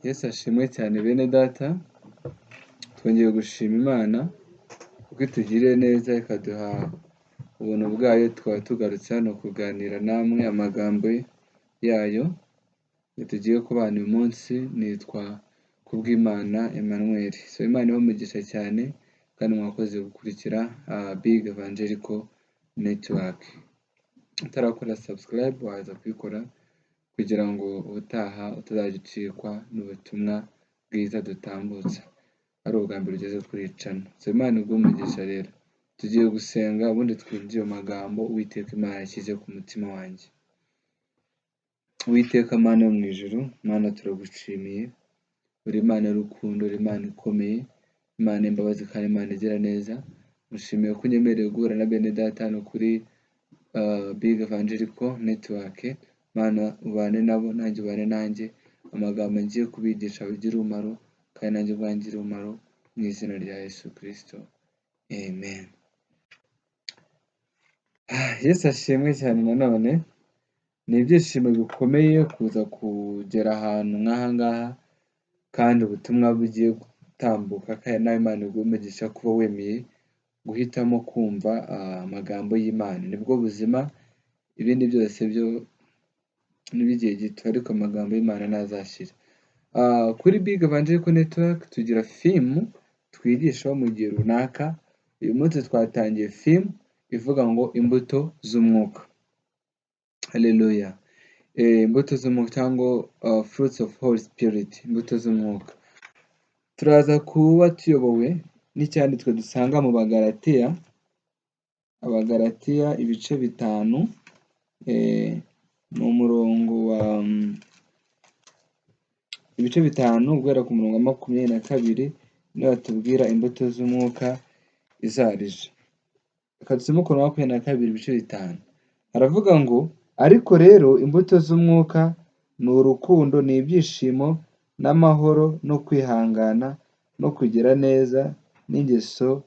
Yesu ashimwe cyane bene data, twongeye gushima Imana kuko itugiriye neza ikaduha ubuntu bwayo, tukaba tugarutse hano kuganira namwe amagambo yayo. Tugiye kubana uyu munsi nitwa KUBWIMANA Emmanuel. So Imana iho umugisha cyane kandi mwakoze gukurikira Big Evangelical Network. Utarakora subscribe waza kubikora kugira ngo ubutaha utazagicikwa n'ubutumwa bwiza dutambutsa ari ubwa mbere ugeze kuri channel. So Imana iguhe umugisha rero. Tugiye gusenga ubundi twinjiye mu magambo Uwiteka Imana yashyize ku mutima wanjye. Uwiteka Mana yo mu ijuru, Mana turagushimiye. Uri Imana y'urukundo, uri Imana ikomeye, Imana y'imbabazi kandi Imana igira neza. Mushimiye ko unyemereye guhura na bene data hano kuri Big Evangelical Network. Mana ubane nabo, nanjye ubane nanjye, amagambo ngiye kubigisha bigira umumaro kandi nanjye ubwangira umumaro mu izina rya Yesu Kristo. Amen. Yesu ashimwe cyane. Nanone ni ibyishimo bikomeye kuza kugera ahantu nk'aha ngaha kandi ubutumwa bugiye gutambuka, kandi nawe Imana iguhe umugisha kuba wemeye guhitamo kumva amagambo y'Imana. Nibwo buzima, ibindi byose byo n'ibigihe gito, ariko amagambo y'Imana ntazashira. Kuri Big Evangelical Network tugira fimu twigishaho mu gihe runaka. Uyu munsi twatangiye fimu ivuga ngo imbuto z'umwuka. Haleluya. Imbuto z'umwuka cyangwa fruits of Holy Spirit, imbuto z'umwuka. Turaza kuba tuyobowe n'icyanditswe dusanga mu Abagalatiya ibice 5, ni umurongo wa ibice 5 guhera ku murongo wa 22 niho batubwira imbuto z'umwuka izarije. Reka dusome ku murongo wa 22 ibice 5. Haravuga ngo ariko rero imbuto z'umwuka ni urukundo, ni ibyishimo n'amahoro no kwihangana no kugira neza n'ingeso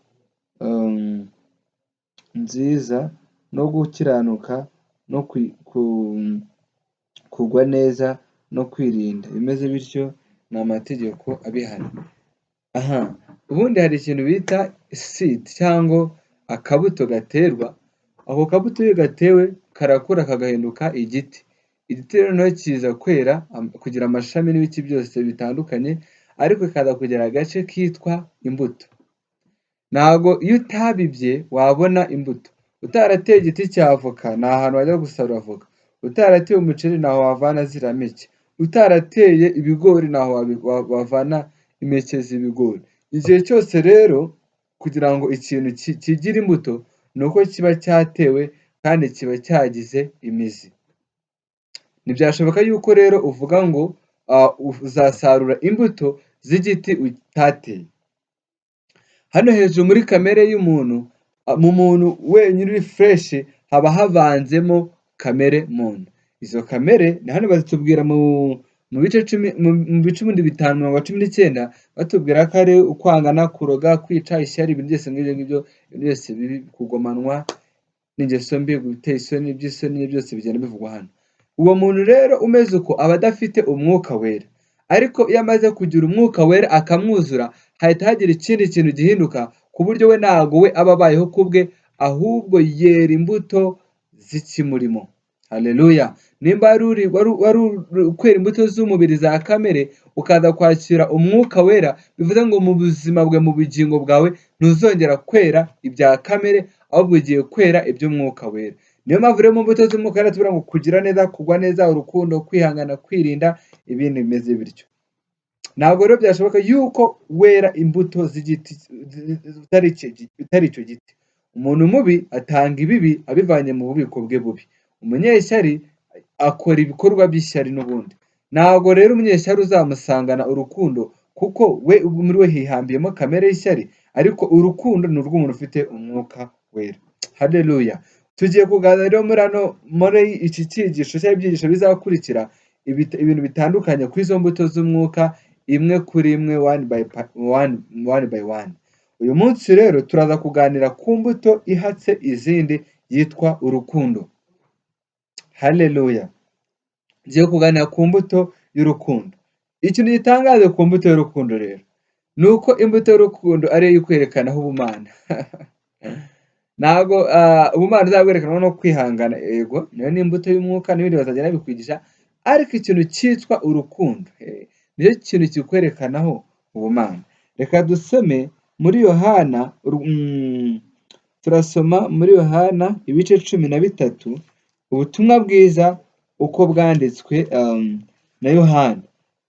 nziza no gukiranuka no kugwa neza no kwirinda. Bimeze bityo ni amategeko abihana. Ubundi hari ikintu bita seed cyangwa akabuto gaterwa. Ako kabuto iyo gatewe karakura kagahinduka igiti. Igiti rero naho kiza kwera kugira amashami n'ibiti byose bitandukanye, ariko kaza kugira agace kitwa imbuto. Ntago iyo utabibye wabona imbuto. Utarateye igiti cya avoka nta hantu wajya gusarura avoka. Utarateye umuceri ntaho wavana ziriya mpeke. Utarateye ibigori ntaho wavana impeke z'ibigori. Igihe cyose rero kugira ngo ikintu kigire imbuto ni uko kiba cyatewe kandi kiba cyagize imizi. Ntibyashoboka yuko rero uvuga ngo uzasarura imbuto z'igiti utateye. Hano hejuru muri kamere y'umuntu, mu muntu wenyine uri fresh haba havanzemo kamere muntu. Izo kamere ni hano bazitubwira mu bice 5:19 batubwira ko ari ukwangana, kuroga, kwica, ishyari, ibintu byose ngibyo byose bibi, kugomanwa n'ingeso mbi, gutera isoni, iby'isoni byose bigenda bivugwa hano. Uwo muntu rero umeze uko aba adafite umwuka wera. Ariko iyo amaze kugira umwuka wera akamwuzura, hahita hagira ikindi kintu gihinduka ku buryo we ntago we aba abayeho kubwe, ahubwo yera imbuto z'ikimurimo. Haleluya. Nimba wari kwera imbuto z'umubiri za kamere, ukaza kwakira umwuka wera, bivuze ngo mu buzima bwe, mu bugingo bwawe ntuzongera kwera ibya kamere, ahubwo ugiye kwera iby'umwuka wera. Niyo mpamvu rero mu mbuto z'umwuka rero tubura ngo kugira neza, kugwa neza, urukundo, kwihangana, kwirinda, ibindi bimeze bityo. Ntabwo rero byashoboka yuko wera imbuto z'igiti bitari icyo giti. Umuntu mubi atanga ibibi abivanye mu bubiko bwe bubi. Umunyeshyari akora ibikorwa by'ishyari n'ubundi. Ntabwo rero umunyeshyari uzamusangana urukundo, kuko we muri we hihambiyemo kamere y'ishyari, ariko urukundo ni urw'umuntu ufite umwuka wera. Haleluya. Tugiye kuganira rero muri iki cyigisho cyangwa ibyigisho bizakurikira ibintu bitandukanye ku izo mbuto z'umwuka, imwe kuri imwe, one by one. Uyu munsi rero turaza kuganira ku mbuto ihatse izindi yitwa urukundo. Haleluya. Ngiye kuganira ku mbuto y'urukundo. ikintu gitangaje ku mbuto y'urukundo rero ni uko imbuto y'urukundo ariyo ikwerekanaho ubumana. Ntabwo ubumana uzabwerekanwa no kwihangana, yego nayo ni imbuto y'umwuka n'ibindi bazagenda babikwigisha, ariko ikintu cyitwa urukundo nicyo kintu kikwerekanaho ubumana. Reka dusome muri Yohana, turasoma muri Yohana ibice 13, ubutumwa bwiza uko bwanditswe na Yohana,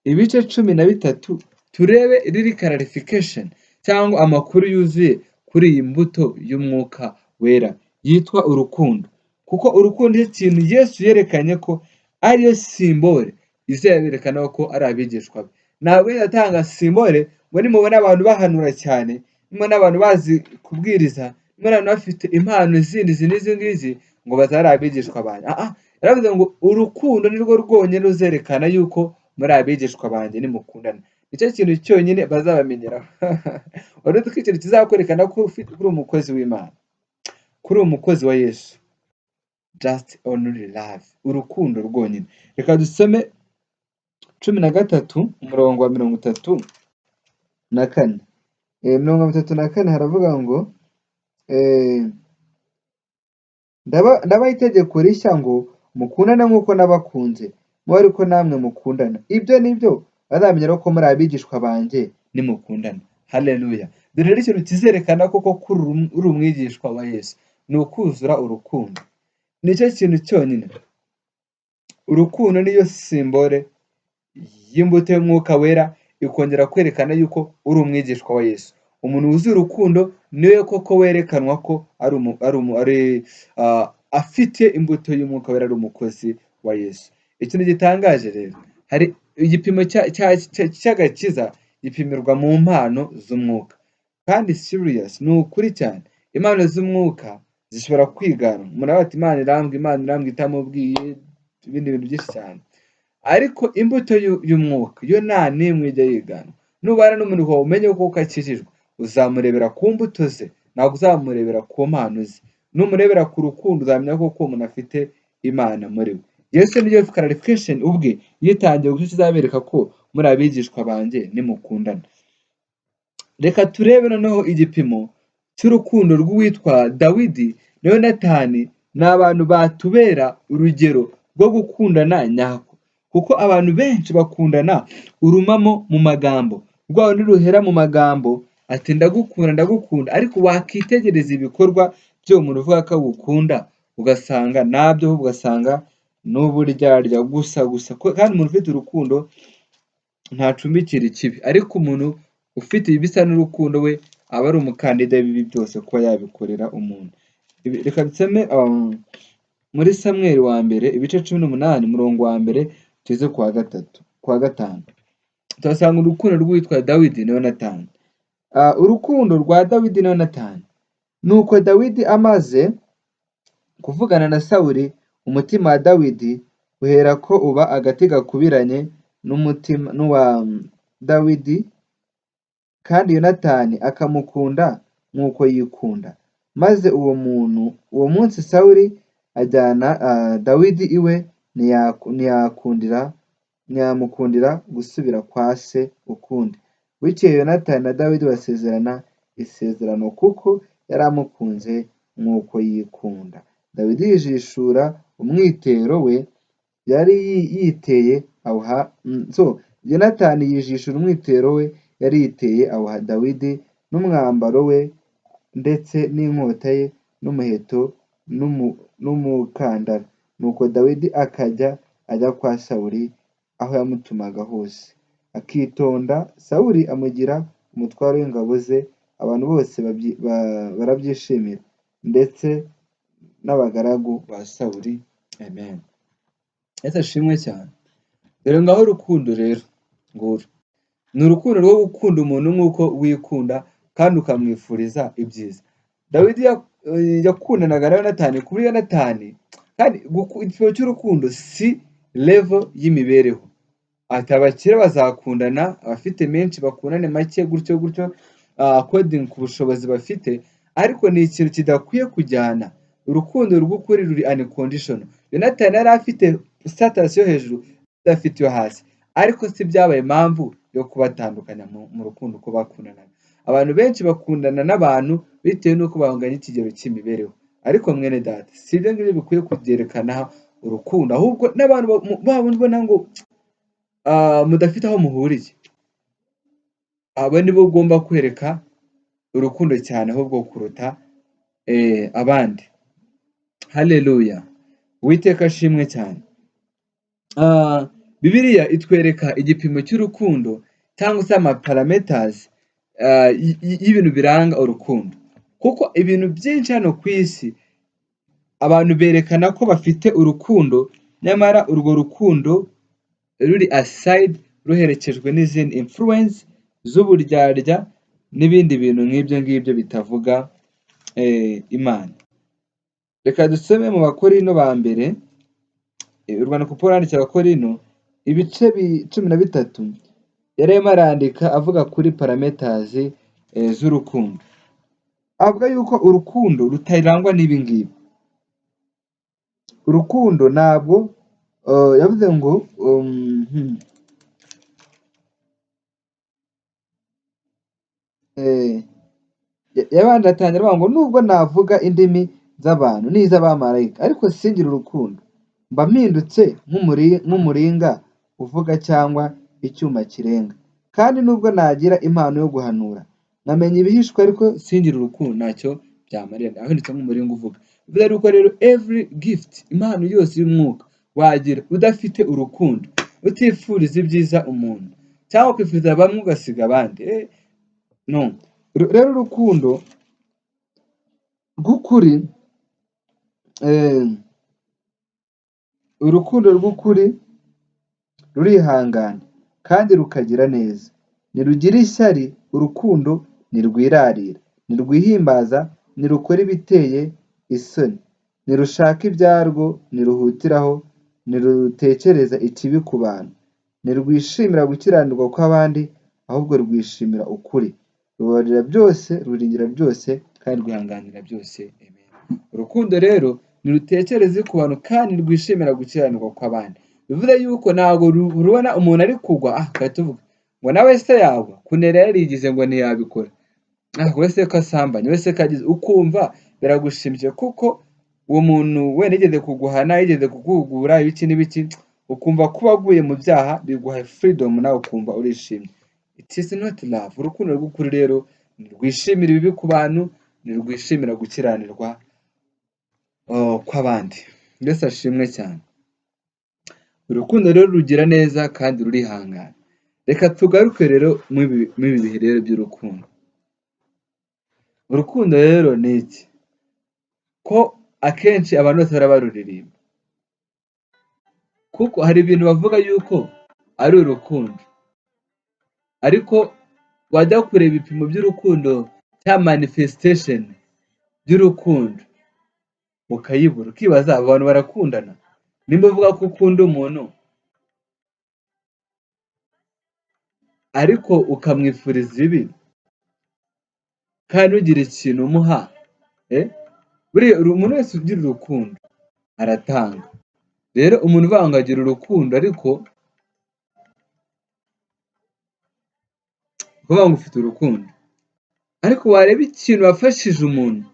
ibice 13, turebe riri clarification cyangwa amakuru yuzuye kuri iyi mbuto y'umwuka wera yitwa urukundo. Kuko urukundo ni ikintu Yesu yerekanye ko ariyo simbole izerekana ko ari abigishwa be. Ntabwo yatanga simbole ngo nimubona abantu bahanura cyane, nimubona abantu bazi kubwiriza, nimubona abantu bafite impano zindi n'izi ngizi ngo bazari abigishwa banjye. Yaravuze ngo urukundo nirwo rwonyine ruzerekana yuko muri abigishwa banjye nimukundana. Nicyo kintu cyonyine bazabamenyeraho. Wari uzi ko ikintu kizakwerekana ko uri umukozi w'Imana, kuri umukozi wa Yesu, just only love, urukundo rwonyine. Reka dusome 13 umurongo wa 34. 34 haravuga ngo ndabaha itegeko rishya ngo mukundane nk'uko nabakunze, mube ariko namwe mukundana. Ibyo nibyo bazamenyera ko muri abigishwa banjye nimukundana. Haleluya. Dore rero ikintu kizerekana koko ko uri umwigishwa wa Yesu ni ukuzura urukundo. Nicyo kintu cyonyine. Urukundo niyo simbole y'imbuto y'umwuka wera, ikongera kwerekana yuko uri umwigishwa wa Yesu. Umuntu wuzuye urukundo niwe koko werekanwa ko afite imbuto y'umwuka wera, ari umukozi wa Yesu. Ikintu gitangaje rero, hari igipimo cy'agakiza gipimirwa mu mpano z'umwuka, kandi serious ni ukuri cyane. Impano z'umwuka zishobora kwigana. Umuntu ati Imana irambwa itamubwiye ibindi bintu byinshi cyane, ariko imbuto y'umwuka yo nta n'imwe ijya yigana. Nubana n'umuntu wawe umenye ko akijijwe, uzamurebera ku mbuto ze, ntabwo uzamurebera ku mpano ze. Numurebera ku rukundo uzamenya ko umuntu afite Imana muri we. Yesu niyo clarification ubwe yitangiye gusa izabereka ko muri abigishwa banjye nimukundana. Reka turebe noneho igipimo cy'urukundo rw'uwitwa Dawidi na Yonatani. Ni abantu batubera urugero rwo gukundana nyako, kuko abantu benshi bakundana urumamo mu magambo, rwaho niruhera mu magambo ati ndagukunda, ariko wakitegereza ibikorwa byo umuntu uvuga ko agukunda ugasanga nabyo, ugasanga n'uburyarya gusa. Kandi umuntu ufite urukundo ntacumbikira ikibi, ariko umuntu ufite ibisa n'urukundo we aba ari umukandida w'ibibi byose kuba yabikorera umuntu. Reka dusome muri Samweli wa mbere ibice 18 umurongo wa mbere tugeze kwa gatanu. Tuhasanga urukundo rwitwa Dawidi na Yonatani. Urukundo rwa Dawidi na Yonatani nuko Dawidi amaze kuvugana na Sawuli, umutima wa Dawidi uhera ko uba agati gakubiranye n'umutima n'uwa Dawidi, kandi Yonatani akamukunda nk'uko yikunda. Maze uwo munsi Sawuli ajyana Dawidi iwe, ntiyamukundira gusubira kwa se ukundi. Bukeye Yonatani na Dawidi basezerana isezerano, kuko yari amukunze nk'uko yikunda. Dawidi yijishura umwitero we yari yiteye Yonatani yijishura umwitero we yari yiteye awuha Dawidi, n'umwambaro we ndetse n'inkota ye n'umuheto n'umukandara. Nuko Dawidi akajya ajya kwa Sawuli aho yamutumaga hose, akitonda. Sawuli amugira umutwaro w'ingabo ze, abantu bose barabyishimira, ndetse n'abagaragu ba Sawuli. Amen. Yesu ashimwe cyane. Dore ngaho urukundo rero nguru ni urukundo rwo gukunda umuntu nk'uko wikunda kandi ukamwifuriza ibyiza. Dawidi yakundanaga na Yonatani, kuri Yonatani kandi igipimo cy'urukundo si level y'imibereho. Ati abakire bazakundana, abafite menshi bakundane make, gutyo according ku bushobozi bafite, ariko ni ikintu kidakwiye kujyana. Urukundo rw'ukuri ruri unconditional. Yonatani yari afite status yo hejuru, adafite yo hasi, ariko si byabaye impamvu yo kubatandukanya mu rukundo uko bakundanaga. Abantu benshi bakundana n'abantu bitewe n'uko banganya ikigero cy'imibereho, ariko mwene data si ibyo ngibyo bikwiye kubyerekana urukundo, ahubwo n'abantu baba ubona ngo mudafite aho muhuriye, abo nibo ugomba kwereka urukundo cyane ahubwo kuruta abandi. Haleluya, Uwiteka ashimwe cyane. Bibiliya itwereka igipimo cy'urukundo cyangwa se amaparameters y'ibintu biranga urukundo, kuko ibintu byinshi hano ku isi abantu berekana ko bafite urukundo, nyamara urwo rukundo ruri aside, ruherekejwe n'izindi influence z'uburyarya n'ibindi bintu nk'ibyo ngibyo bitavuga Imana. Reka dusome mu Bakorino ba mbere, urwandiko Pawulo yandikiye Abakorino ibice 13, yari arimo arandika avuga kuri parameters z'urukundo, avuga yuko urukundo rutarangwa n'ibi ngibi. Urukundo ntabwo yavuze ngo yabanje atangira avuga ngo nubwo navuga indimi z'abantu n'iz'abamarayika ariko singire urukundo, mba mpindutse nk'umuringa uvuga cyangwa icyuma kirenga. Kandi nubwo nagira impano yo guhanura nkamenya ibihishwe ariko singire urukundo, ntacyo byamarira. Ahindutse nk'umuringa uvuga. Bivuze yuko rero every gift, impano yose y'umwuka wagira udafite urukundo, utifuriza ibyiza umuntu cyangwa ukifuriza bamwe ugasiga abandi, no. Rero urukundo rw'ukuri, urukundo rw'ukuri rurihangana kandi rukagira neza, ntirugira ishyari, urukundo ntirwirarira, ntirwihimbaza, ntirukora ibiteye isoni, ntirushaka ibyarwo, ntiruhutiraho, ntirutekereza ikibi ku bantu, ntirwishimira gukiranirwa kw'abandi, ahubwo rwishimira ukuri, rubabarira byose, ruringira byose, kandi rwihanganira byose. Amen. Urukundo rero ntirutekereze ku bantu kandi rwishimira gukiranirwa kw'abandi. Bivuze yuko ntabwo rubona umuntu ari kugwa ugahita tuvuga ngo nawe se yagwa, kunera yarigize ngo ntiyabikora, wese ko asambanye, wese ko agize, ukumva biragushimishije kuko uwo muntu wenda yigeze kuguhana, yigeze kuguhugura ibiki n'ibiki, ukumva kuba aguye mu byaha biguha freedom, nawe ukumva urishimye. It is not love. Urukundo rw'ukuri rero ntirwishimira ibibi ku bantu, ntirwishimira gukiranirwa kw'abandi. Yesu ashimwe cyane. Urukundo rero rugira neza kandi rurihangana. Reka tugaruke rero muri ibi bihe rero by'urukundo. Urukundo rero ni iki? Ko akenshi abantu bose barabaririmba, kuko hari ibintu bavuga yuko ari urukundo, ariko wajya kureba ibipimo by'urukundo cya manifestation by'urukundo ukayibura, ukibaza abantu barakundana? Nimba uvuga ko ukunda umuntu ariko ukamwifuriza ibi kandi ugira ikintu umuha, buriya umuntu wese ugira urukundo aratanga. Rero umuntu uvuga ngo agira urukundo ariko uvuga ngo ufite urukundo ariko wareba ikintu wafashije umuntu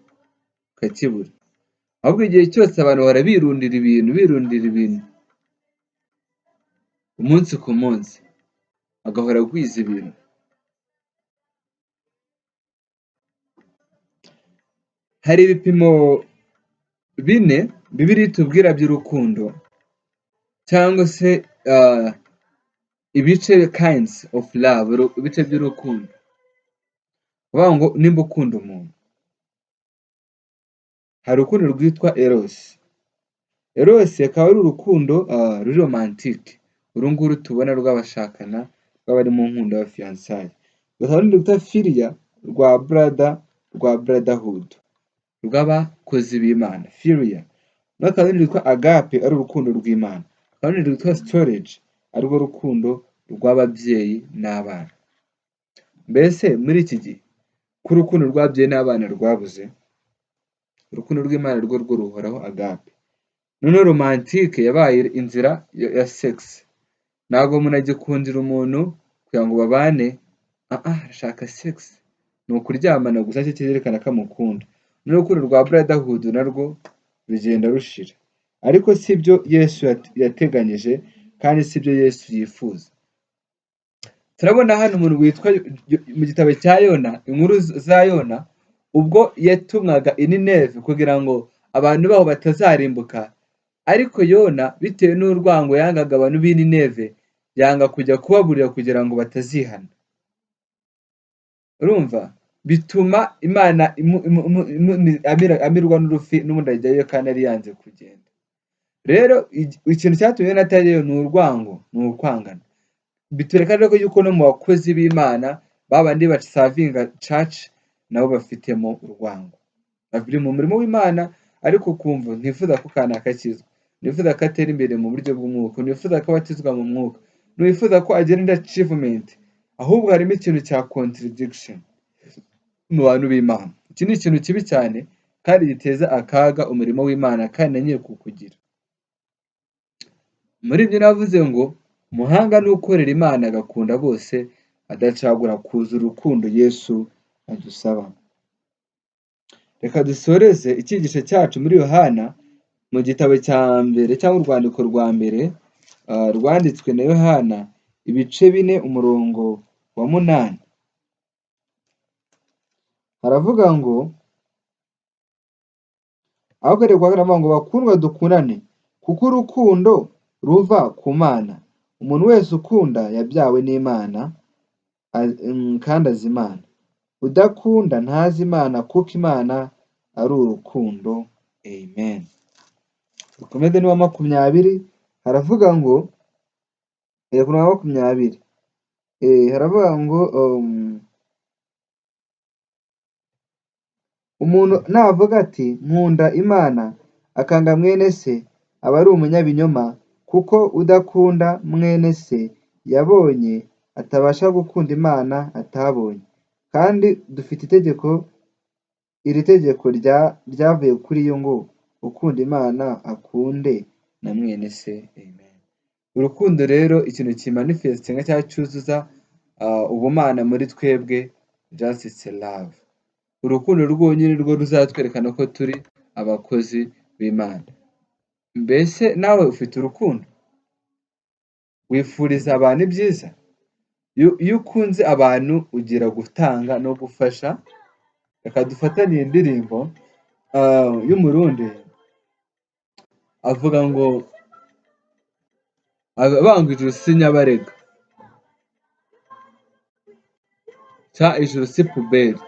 ukakibura, ahubwo igihe cyose abantu bahora birundira ibintu umunsi ku munsi, agahora agwiza ibintu. Hari ibipimo 4 Bibiliya itubwira by'urukundo, cyangwa se ibice kinds of love, ibice by'urukundo. Bavuga ngo nimba ukunda umuntu, hari urukundo rwitwa eros. Eros akaba ari urukundo ruri romantique, uru nguru tubona rw'abashakana, rw'abari mu nkunda wa fiançailles. Hakaba n'urundi rwitwa philia, rwa brotherhood, rw'abakozi b'Imana, philia. Hakaba n'urundi rwitwa agape, ari urukundo rw'Imana. Hakaba n'urundi rwitwa storge, ari rwo rukundo rw'ababyeyi n'abana. Mbese muri iki gihe ko urukundo rw'ababyeyi n'abana rwabuze, urukundo rw'Imana rwo ruhoraho agape. Noneho romantique yabaye inzira ya sex, ntabwo umuntu agikundira umuntu kugira ngo babane, arashaka sex, ni ukuryamana gusa cyo cyerekana ko amukunda. N'urukundo rwa brotherhood narwo rugenda rushira, ariko sibyo Yesu yateganyije kandi sibyo Yesu yifuza. Turabona hano umuntu witwa mu gitabo cya Yona, inkuru za Yona, ubwo yatumwaga i Nineve kugira ngo abantu baho batazarimbuka, ariko Yona bitewe n'urwango yangaga abantu b'i Nineve, yanga kujya kubaburira kugira ngo batazihana. Urumva, bituma Imana amirwa n'urufi n'ubundi ajyayo kandi yari yanze kugenda. Rero ikintu cyatumye Yona atajyayo ni urwango, ni ukwangana. Bitwereka rero yuko no mu bakozi b'Imana babandi basavinga church nabo bafitemo urwango. Bari mu murimo w'Imana ariko kumva ntifuza ko kanaka akizwa, ntifuza ko atera imbere mu buryo bw'umwuka, ntifuza ko abatizwa mu mwuka, ntifuza ko agenda achievement, ahubwo harimo ikintu cya contradiction mu bantu b'Imana. Iki ni ikintu kibi cyane kandi giteza akaga umurimo w'Imana kandi na nyiri kukugira. Muri ibyo navuze ngo umuhanga ni ukorera Imana agakunda bose, adacagura, kuza urukundo Yesu adusaba. Reka dusoreze icyigisho cyacu muri Yohana mu gitabo cya mbere cyangwa urwandiko rwa mbere rwanditswe na Yohana, ibice 4 umurongo wa 8. Haravuga ngo ngo bakundwa dukundane kuko urukundo ruva ku Mana. Umuntu wese ukunda yabyawe n'Imana kandi azi Imana. Udakunda ntazi Imana kuko Imana ari urukundo. Amen. Dukomeze n'uwa 20, haravuga ngo ku wa 20 haravuga ngo umuntu navuga ati nkunda Imana akanga mwene se aba ari umunyabinyoma, kuko udakunda mwene se yabonye atabasha gukunda Imana atabonye. Kandi dufite itegeko, iri tegeko ryavuye kuri yo ngo ukunda Imana akunde na mwene se. Amen. Urukundo rero ikintu kimanifestinga cyangwa cyuzuza ubumana muri twebwe, just love. Urukundo rwonyine rwo ruzatwerekana ko turi abakozi b'Imana. Mbese nawe ufite urukundo? Wifuriza abantu ibyiza? Iyo ukunze abantu ugira gutanga no gufasha. Reka dufatanye indirimbo y'umurundi avuga ngo abanga ijuru si nyabarega, cya ijuru si puberi,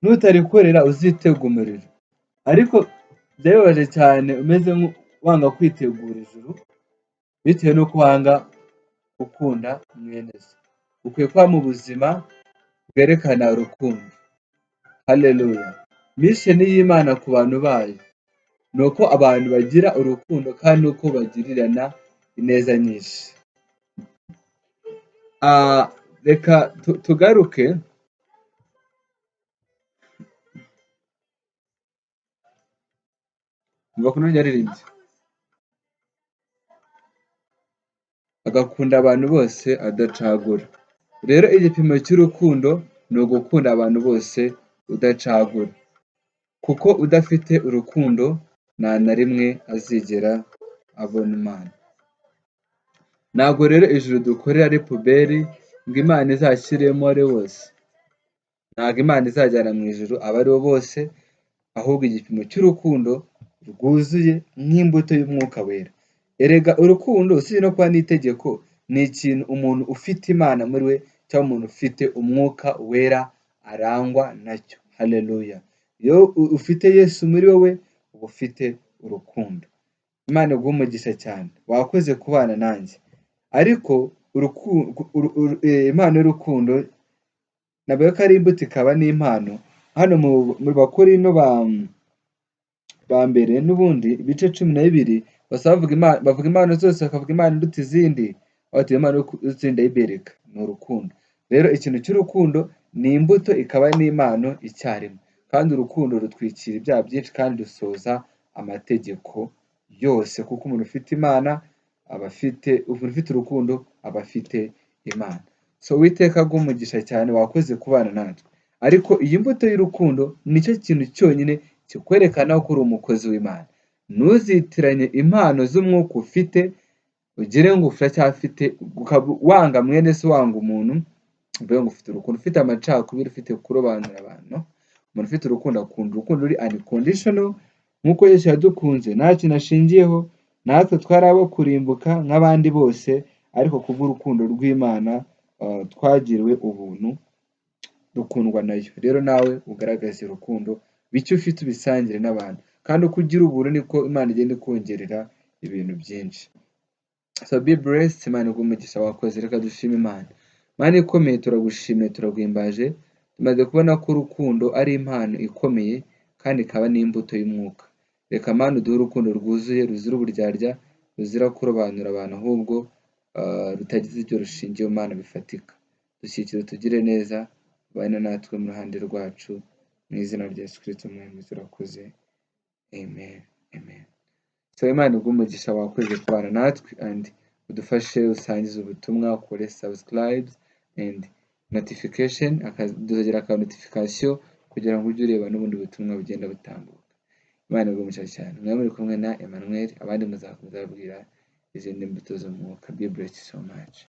nutarikorera uzitega umuriro. Ariko byababaje cyane umeze nk'uwanga kwitegura ijuru bitewe n'uko wanga gukunda mwene se. Ukwiye kuba mu buzima bwerekana urukundo. Haleluya. Mission y'Imana ku bantu bayo ni uko abantu bagira urukundo kandi uko bagirirana ineza nyinshi. Reka tugaruke kuno yaririmbye, agakunda abantu bose adacagura. Rero igipimo cy'urukundo ni ugukunda abantu bose udacagura, kuko udafite urukundo nta na rimwe azigera abona Imana. Ntabwo rero ijuru dukorera ari puberi ngo Imana izashyiremo ari bose. Ntabwo Imana izajyana mu ijuru aba ari bo bose, ahubwo igipimo cy'urukundo rwuzuye nk'imbuto y'umwuka wera. Erega urukundo usibye no kuba n'itegeko, ni ikintu umuntu ufite Imana muri we cyangwa umuntu ufite umwuka wera arangwa nacyo. Haleluya. Iyo ufite Yesu muri wowe uba ufite urukundo. Imana iguhe umugisha cyane, wakoze kubana nanjye. Ariko impano y'urukundo navuga ko ari imbuto ikaba n'impano. Hano mu Bakorino ba mbere n'ubundi ibice 12 bavuga impano zose, bakavuga impano iruta izindi, batuye impano y'izindi ayibereka ni urukundo. Rero ikintu cy'urukundo ni imbuto ikaba n'impano icyarimwe, kandi urukundo rutwikira ibyaha byinshi kandi rusoza amategeko yose, kuko umuntu ufite Imana umuntu ufite urukundo aba afite Imana. So Uwiteka aguhe cyane, wakoze kubana natwe. Ariko iyi mbuto y'urukundo nicyo kintu cyonyine kikwerekana ko uri umukozi w'Imana. Ntuzitiranye impano z'umwuka ufite, ugire ngo uracyafite, ukaba wanga mwene se, wanga umuntu, uvuge ngo ufite urukundo, ufite amacakubiri, ufite kurobanura abantu. Umuntu ufite urukundo akunda urukundo ruri unconditional, nk'uko Yesu yadukunze nta kintu ashingiyeho. Natwe twari abo kurimbuka nk'abandi bose, ariko kubw'urukundo rw'Imana twagiriwe ubuntu, dukundwa nayo. Rero nawe ugaragaze urukundo, bityo ufite ubisangire n'abantu, kandi uko ugira ubuntu niko Imana igenda ikongerera ibintu byinshi. So be blessed, Imana iguhe umugisha, wakoze. Reka dushime Imana. Mana ikomeye, turagushimiye, turaguhimbaje. Tumaze kubona ko urukundo ari impano ikomeye kandi ikaba n'imbuto y'umwuka. Reka Mana uduhe urukundo rwuzuye, ruzira uburyarya, ruzira kurobanura abantu, ahubwo rutagize ibyo rushingiyeho Mana bifatika. Dushyigikire, tugire neza, ubane natwe mu ruhande rwacu, mu izina rya Yesu Kristo umwami, turakoze. Amen. Amen. So Imana iguhe umugisha, wakoze kubana natwe, and udufashe usangize ubutumwa, ukore subscribe and notification, akadugira ka notification kugira ngo ujye ureba n'ubundi butumwa bugenda butambuka. Imana iguhe umugisha cyane. Mwari muri kumwe na Emmanuel, abandi muzakomeza babwira izindi mbuto z'umwuka. Be blessed so much.